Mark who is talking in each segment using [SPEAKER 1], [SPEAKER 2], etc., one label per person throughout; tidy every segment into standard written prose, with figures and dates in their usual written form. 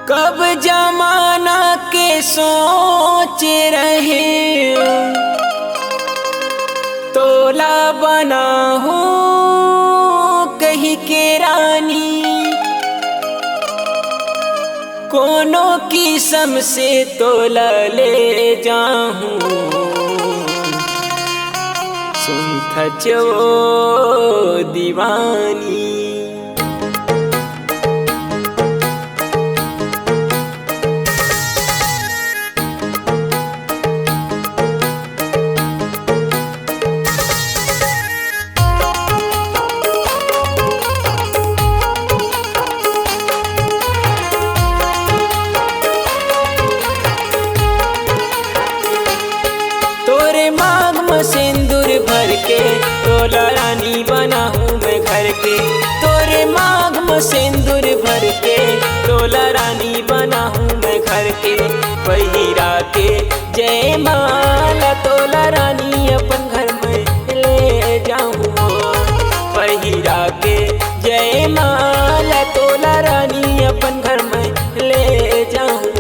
[SPEAKER 1] कब जमाना के सोच रहे तोला बना हूँ कहीं के रानी, कोनो किस्म से तोला ले जाऊँ सुन थचो दीवानी। तोरे मांग में सिंदूर भर के तोला रानी बना हूँ मैं घर के। तोरे मांग में सिंदूर भर के तोला रानी बना हूँ मैं घर के। पहिरा के जय माला तोला रानी अपन घर में ले जाऊँ। पहिरा के जय माला तोला रानी अपन घर में ले जाऊँ।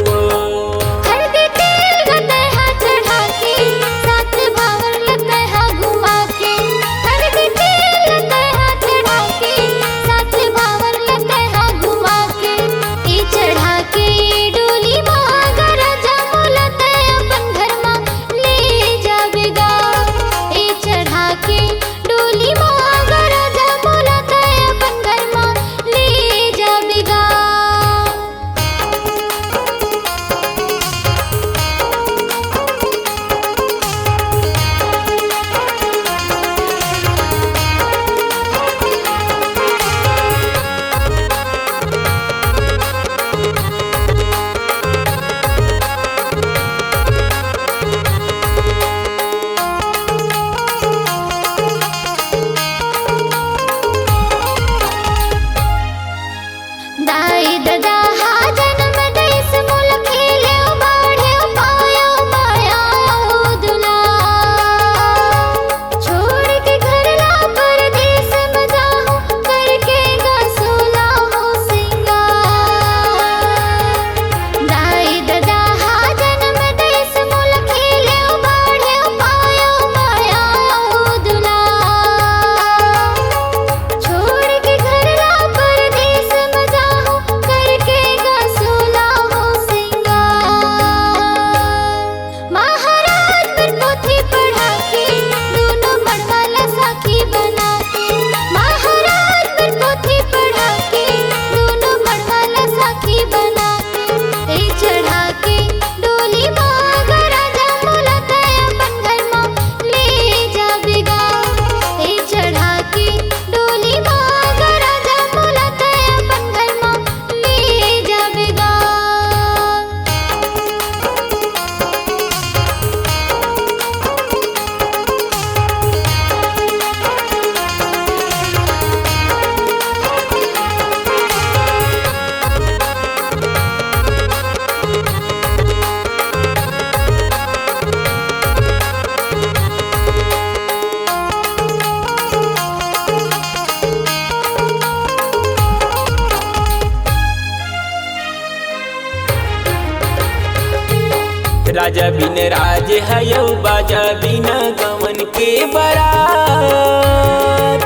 [SPEAKER 1] राजा बिन राज है बाजा बिना गवन के बरात।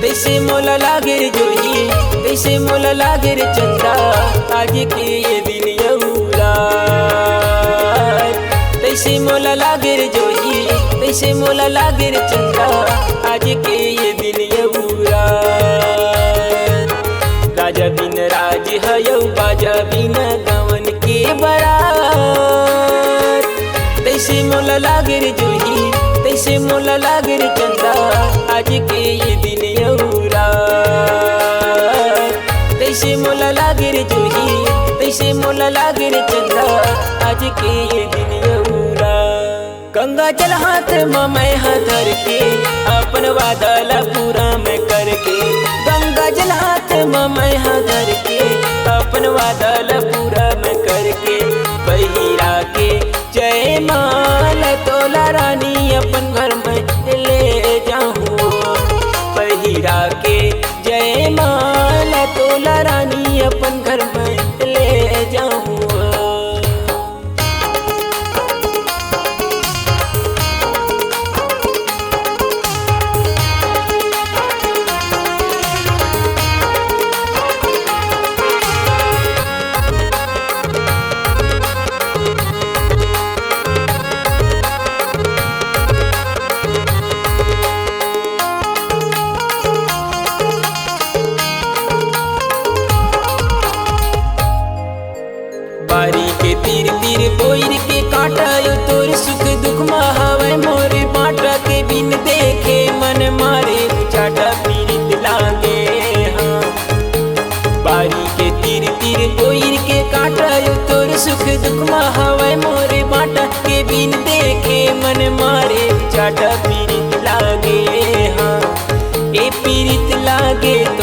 [SPEAKER 1] तैसे मोला लागे जोही तैसे मोला लागे चंदा आज के ये दिन यौरा। तैसे मोला लागे जोही तैसे मोला लागे चंदा आज के ये दिन यौरा। राजा बिन राज है बाजा बिना गवन के बरात। तैसे मोला लागे जोही तैसे मोला लागे चंदा आज के ये दिन यौरा। तैसे मोला लागे जोही तैसे मोला लागे चंदा आज के ये दिन यौरा। गंगा जल हाथ में मैं धर के अपन वादा पूरा मैं करके। गंगा जल हाथ में मैं धर के अपन वादा पूरा मैं करके। पहिरा के जय माला तोला रानी अपन घर में ले जाऊँ। पहिरा के जय माला तोला रानी अपन घर में ले जाऊँ। दुख हवै मोरे बाटा के बिन देखे मन मारे चाटा पीरित लागे हाँ ए पीरित लागे तो